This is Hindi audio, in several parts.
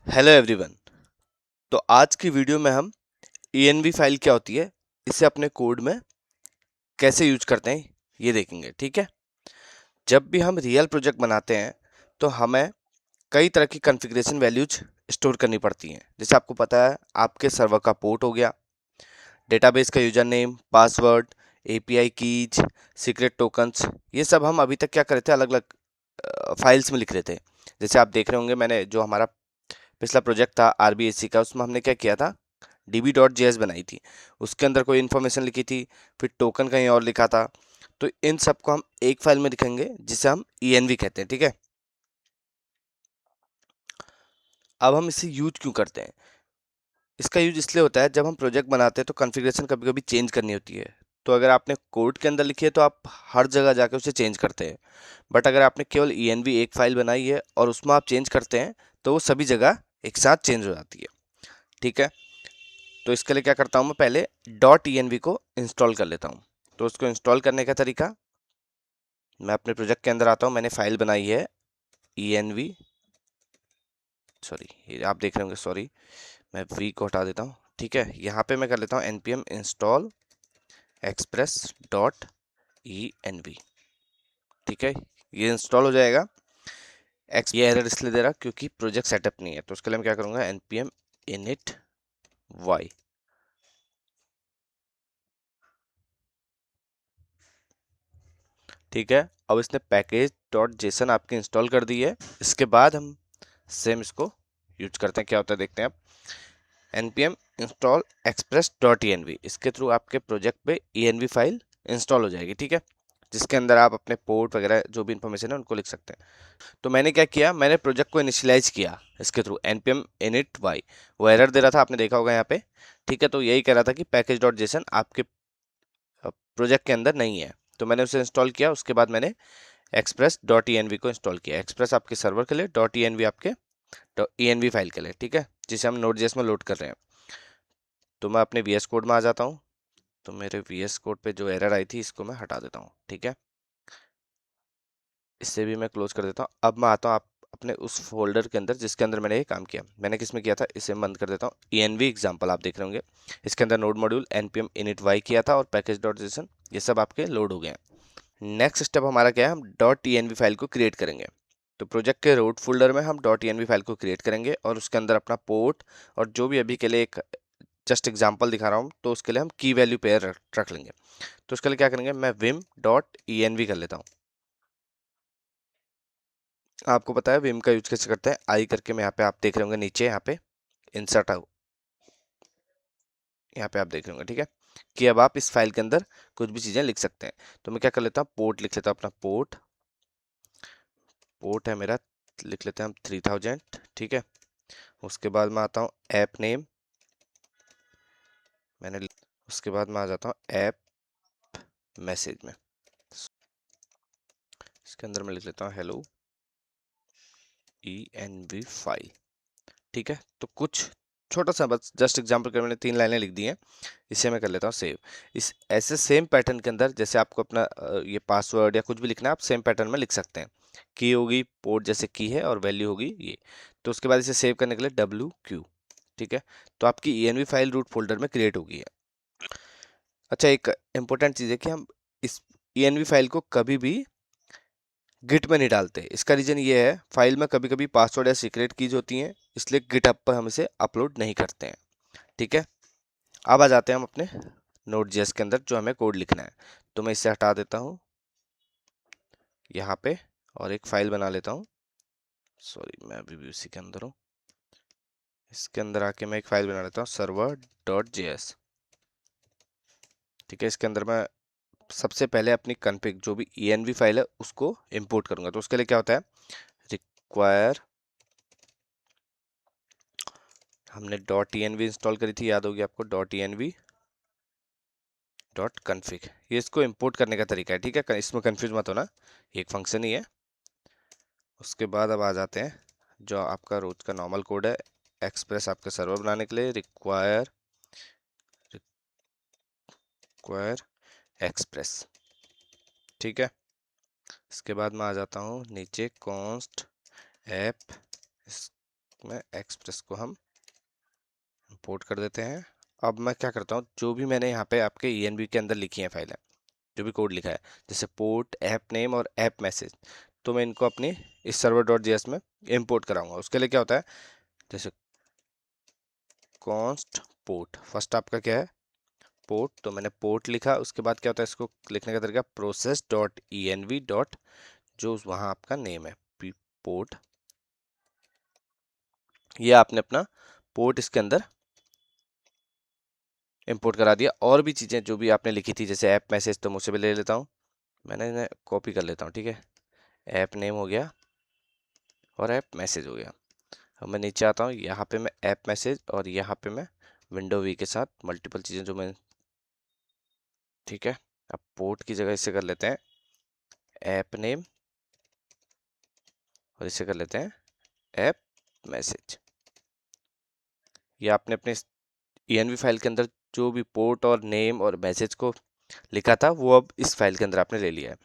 Hello everyone. तो आज की वीडियो में हम env फाइल क्या होती है, इसे अपने कोड में कैसे यूज करते हैं ये देखेंगे। ठीक है। जब भी हम रियल प्रोजेक्ट बनाते हैं तो हमें कई तरह की कॉन्फ़िगरेशन वैल्यूज स्टोर करनी पड़ती हैं। जैसे आपको पता है, आपके सर्वर का पोर्ट हो गया, डेटाबेस का user name, password, API keys, secret tokens, ये सब हम अभी तक क्या कर रहे थे, अलग अलग फाइल्स में लिख रहे थे। जैसे आप देख रहे होंगे, मैंने जो हमारा पिछला प्रोजेक्ट था आरबीएससी का, उसमें हमने क्या किया था, db.js बनाई थी। उसके अंदर कोई इन्फॉर्मेशन लिखी थी, फिर टोकन कहीं और लिखा था। तो इन सबको हम एक फाइल में लिखेंगे जिसे हम env कहते हैं। ठीक है। अब हम इसे यूज क्यों करते हैं? इसका यूज इसलिए होता है, जब हम प्रोजेक्ट बनाते हैं तो कॉन्फ़िगरेशन कभी कभी चेंज करनी होती है। तो अगर आपने कोड के अंदर लिखी है तो आप हर जगह जाके उसे चेंज करते हैं। बट अगर आपने केवल env एक फाइल बनाई है और उसमें आप चेंज करते हैं तो वो सभी जगह एक साथ चेंज हो जाती है। ठीक है। तो इसके लिए क्या करता हूँ, मैं पहले .env को इंस्टॉल कर लेता हूँ। तो उसको इंस्टॉल करने का तरीका, मैं अपने प्रोजेक्ट के अंदर आता हूँ। मैंने फाइल बनाई है env, सॉरी ये आप देख रहे होंगे, सॉरी मैं v को हटा देता हूँ। ठीक है। यहाँ पे मैं कर लेता हूँ npm install express dot env। ठीक है, ये इंस्टॉल हो जाएगा। ये एरर इसलिए दे रहा क्योंकि प्रोजेक्ट सेटअप नहीं है। तो उसके लिए मैं क्या करूँगा, npm init y। ठीक है। अब इसने पैकेज डॉट जेसन आपके इंस्टॉल कर दी है। इसके बाद हम सेम इसको यूज करते हैं, क्या होता है देखते हैं आप। npm install express dot env, इसके थ्रू आपके प्रोजेक्ट पे env फाइल इंस्टॉल हो जाएगी। ठीक है, जिसके अंदर आप अपने पोर्ट वगैरह जो भी इंफॉर्मेशन है उनको लिख सकते हैं। तो मैंने क्या किया, मैंने प्रोजेक्ट को इनिशियलाइज किया इसके थ्रू npm init y। वो एरर दे रहा था, आपने देखा होगा यहाँ पे। ठीक है, तो यही कह रहा था कि पैकेज डॉट जेसन आपके प्रोजेक्ट के अंदर नहीं है। तो मैंने उसे इंस्टॉल किया। उसके बाद मैंने एक्सप्रेस डॉट ई को इंस्टॉल किया। एक्सप्रेस आपके सर्वर के लिए, डॉट ई आपके env फाइल के लिए। ठीक है, जिसे हम नोड जेएस में लोड कर रहे हैं। तो मैं अपने वीएस कोड में आ जाता हूँ। तो मेरे वीएस कोड पे जो एरर आई थी इसको मैं हटा देता हूँ। ठीक है, इससे भी मैं क्लोज कर देता हूँ। अब मैं आता हूँ आप अपने उस फोल्डर के अंदर जिसके अंदर मैंने ये काम किया। मैंने किस में किया था, इसे बंद कर देता हूँ। env एग्जाम्पल आप देख रहे होंगे, इसके अंदर node module npm init y किया था और पैकेज डॉट जेसन, ये सब आपके लोड हो गए हैं। नेक्स्ट स्टेप हमारा क्या है, हम डॉट env फाइल को क्रिएट करेंगे। तो प्रोजेक्ट के रूट फोल्डर में हम डॉट env फाइल को क्रिएट करेंगे और उसके अंदर अपना पोर्ट और जो भी अभी के लिए एक जस्ट एग्जांपल दिखा रहा हूँ, तो उसके लिए हम की वैल्यू पेयर रख लेंगे। तो उसके लिए क्या करेंगे, मैं विम डॉट env कर लेता हूँ। आपको पता है विम का यूज कैसे करते हैं, आई करके मैं यहाँ पे, आप देख रहे होंगे नीचे यहाँ पे इंसर्ट आउट, यहाँ पे आप देख रहे होंगे। ठीक है, कि अब आप इस फाइल के अंदर कुछ भी चीज़ें लिख सकते हैं। तो मैं क्या कर लेता हूँ, पोर्ट लिख लेता हूँ अपना। पोर्ट पोर्ट है मेरा, लिख लेते हैं हम 3000। ठीक है, उसके बाद मैं आता हूँ ऐप नेम, उसके बाद मैं आ जाता हूँ ऐप मैसेज में। इसके अंदर मैं लिख लेता हूँ हेलो env फाइल। ठीक है, तो कुछ छोटा सा बस जस्ट एग्जांपल के मैंने 3 लाइनें लिख दी हैं। इसे मैं कर लेता हूँ सेव। इस ऐसे सेम पैटर्न के अंदर जैसे आपको अपना ये पासवर्ड या कुछ भी लिखना है, आप सेम पैटर्न में लिख सकते हैं। की होगी पोर्ट जैसे की है और वैल्यू होगी ये। तो उसके बाद इसे सेव करने के लिए WQ। ठीक है, तो आपकी env फाइल रूट फोल्डर में क्रिएट होगी है। अच्छा, एक इंपॉर्टेंट चीज़ है कि हम इस env फाइल को कभी भी गिट में नहीं डालते। इसका रीज़न ये है, फाइल में कभी कभी पासवर्ड या सीक्रेट कीज होती हैं, इसलिए गिटहब पर हम इसे अपलोड नहीं करते हैं। ठीक है, अब आ जाते हैं हम अपने नोड जेएस के अंदर जो हमें कोड लिखना है। तो मैं इसे हटा देता हूँ यहाँ पे और एक फाइल बना लेता हूँ। सॉरी, मैं अभी भी उसी के अंदर हूँ। इसके अंदर आके मैं एक फाइल बना लेता हूँ, सर्वर डॉट जेएस। ठीक है, इसके अंदर मैं सबसे पहले अपनी कॉन्फ़िग जो भी env फाइल है उसको इंपोर्ट करूंगा। तो उसके लिए क्या होता है, रिक्वायर, हमने डॉट env इंस्टॉल करी थी, याद होगी आपको, डॉट env डॉट कन्फिग, ये इसको इंपोर्ट करने का तरीका है। ठीक है, इसमें कंफ्यूज मत होना, एक फंक्शन ही है। उसके बाद अब आ जाते हैं जो आपका रोज का नॉर्मल कोड है। एक्सप्रेस आपका सर्वर बनाने के लिए रिक्वायर एक्सप्रेस। ठीक है, इसके बाद मैं आ जाता हूँ नीचे कॉन्स्ट ऐप में एक्सप्रेस को हम इंपोर्ट कर देते हैं। अब मैं क्या करता हूँ, जो भी मैंने यहाँ पे आपके ENV के अंदर लिखी है फाइलें, जो भी कोड लिखा है, जैसे पोर्ट, ऐप नेम और ऐप मैसेज, तो मैं इनको अपनी इस server.js में इंपोर्ट कराऊंगा। उसके लिए क्या होता है, जैसे कॉन्स्ट पोर्ट, फर्स्ट आपका क्या है पोर्ट, तो मैंने पोर्ट लिखा। उसके बाद क्या होता है, इसको लिखने का तरीका process.env डॉट, जो वहाँ आपका नेम है पोर्ट, ये आपने अपना पोर्ट इसके अंदर इंपोर्ट करा दिया। और भी चीज़ें जो भी आपने लिखी थी, जैसे ऐप मैसेज, तो मुझसे भी ले लेता हूँ, मैंने इन्हें कॉपी कर लेता हूँ, ठीक है। ऐप नेम हो गया और ऐप मैसेज हो गया। अब मैं नीचे आता हूँ, यहाँ पे मैं ऐप मैसेज और यहाँ पे मैं विंडो वी के साथ मल्टीपल चीज़ें जो मैं, ठीक है। अब पोर्ट की जगह इसे कर लेते हैं ऐप नेम और इसे कर लेते हैं ऐप मैसेज। ये आपने अपने ENV फाइल के अंदर जो भी पोर्ट और नेम और मैसेज को लिखा था, वो अब इस फाइल के अंदर आपने ले लिया है।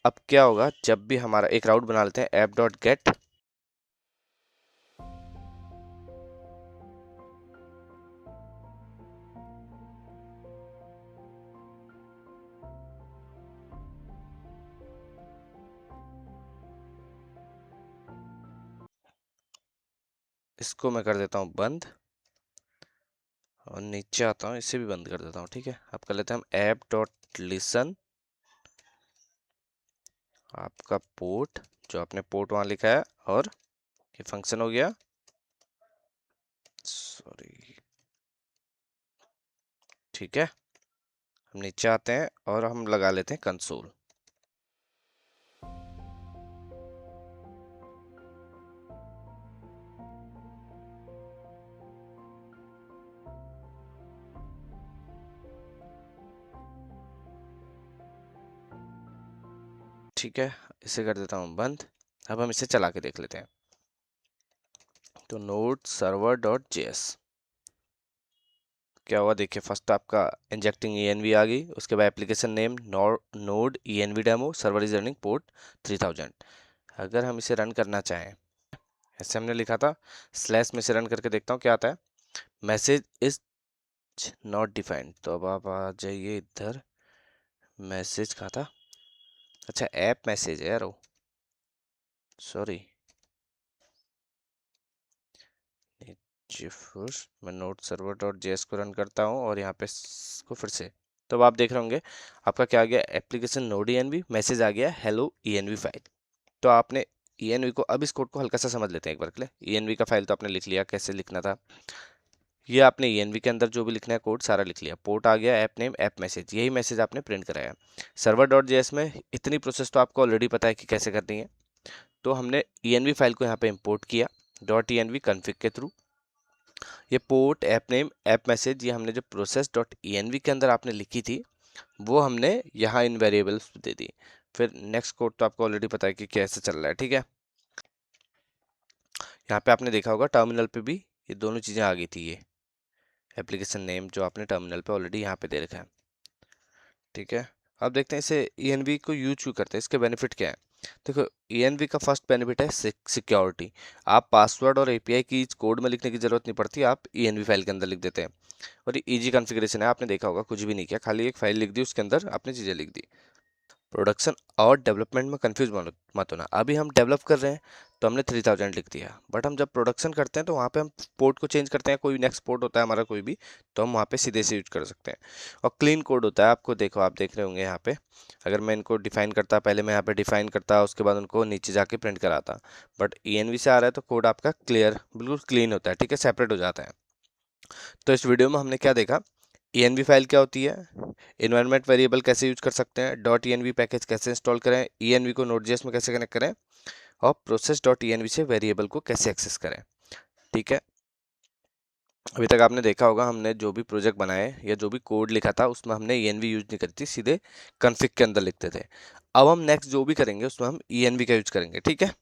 अब क्या होगा, जब भी हमारा एक राउट बना लेते हैं app.get, इसको मैं कर देता हूँ बंद और नीचे आता हूँ, इसे भी बंद कर देता हूँ, ठीक है। अब कर लेते हैं हम app.listen, आपका पोर्ट, जो आपने पोर्ट वहां लिखा है, और ये फंक्शन हो गया, सॉरी, ठीक है। हम नीचे आते हैं और हम लगा लेते हैं कंसोल। ठीक है, इसे कर देता हूँ बंद। अब हम इसे चला के देख लेते हैं। तो नोड server.js, क्या हुआ देखिए, फर्स्ट आपका इंजेक्टिंग ENV आ गई, उसके बाद application name node ENV demo, server is running port 3000। अगर हम इसे रन करना चाहें, ऐसे हमने लिखा था, स्लैश में से रन करके देखता हूँ क्या आता है, मैसेज इज नॉट डिफाइंड। तो अब आप आ जाइए इधर, मैसेज कहा था, अच्छा ऐप मैसेज है यार, वो सॉरी, मैं नोड server.js को रन करता हूँ और यहाँ पे इसको फिर से, तो अब आप देख रहे होंगे आपका क्या आ गया, एप्लीकेशन नोड ENV, मैसेज आ गया हेलो ENV फाइल। तो आपने ENV को, अब इस कोड को हल्का सा समझ लेते हैं एक बार के लिए। ENV का फाइल तो आपने लिख लिया, कैसे लिखना था, ये आपने ENV के अंदर जो भी लिखना है कोड सारा लिख लिया। पोर्ट आ गया, ऐप नेम, ऐप मैसेज, यही मैसेज आपने प्रिंट कराया। server.js में इतनी प्रोसेस तो आपको ऑलरेडी पता है कि कैसे करनी है। तो हमने ENV फाइल को यहाँ पे इंपोर्ट किया .env config के थ्रू। ये port, app name, app message, ये हमने जो प्रोसेस .env के अंदर आपने लिखी थी, वो हमने यहाँ इन वेरिएबल्स दे दी। फिर नेक्स्ट कोड तो आपको ऑलरेडी पता है कि कैसे चल रहा है, ठीक है। यहाँ पे आपने देखा होगा टर्मिनल पे भी ये दोनों चीज़ें आ गई थी, ये एप्लीकेशन नेम जो आपने टर्मिनल पे ऑलरेडी यहाँ पे दे रखा है, ठीक है। अब देखते हैं इसे ENV को यूज क्यों करते हैं, इसके बेनिफिट क्या है। देखो, ENV का फर्स्ट बेनिफिट है सिक्योरिटी। आप पासवर्ड और API की कोड में लिखने की जरूरत नहीं पड़ती, आप ENV फाइल के अंदर लिख देते हैं। और ये इजी कॉन्फ़िगरेशन है, आपने देखा होगा कुछ भी नहीं किया, खाली एक फाइल लिख दी, उसके अंदर आपने चीज़ें लिख दी। प्रोडक्शन और डेवलपमेंट में कंफ्यूज मत होना। अभी हम डेवलप कर रहे हैं तो हमने 3000 लिख दिया, बट हम जब प्रोडक्शन करते हैं तो वहाँ पे हम पोर्ट को चेंज करते हैं, कोई नेक्स्ट पोर्ट होता है हमारा कोई भी, तो हम वहाँ पे सीधे से यूज कर सकते हैं। और क्लीन कोड होता है, आपको देखो, आप देख रहे होंगे यहाँ पे, अगर मैं इनको डिफाइन करता, पहले मैं यहाँ पे डिफाइन करता, उसके बाद उनको नीचे जाके प्रिंट कराता, बट ENV से आ रहा है तो कोड आपका क्लियर, बिल्कुल क्लीन होता है, ठीक है, सेपरेट हो जाता है। तो इस वीडियो में हमने क्या देखा, ENV फाइल क्या होती है, इन्वायरमेंट वेरिएबल कैसे यूज कर सकते हैं, .env पैकेज कैसे इंस्टॉल करें, ENV को Node.js में कैसे कनेक्ट करें, और process.env से वेरिएबल को कैसे एक्सेस करें, ठीक है। अभी तक आपने देखा होगा हमने जो भी प्रोजेक्ट बनाए या जो भी कोड लिखा था उसमें हमने ENV यूज नहीं करी थी, सीधे कॉन्फ़िग के अंदर लिखते थे। अब हम नेक्स्ट जो भी करेंगे उसमें हम ENV का यूज करेंगे, ठीक है।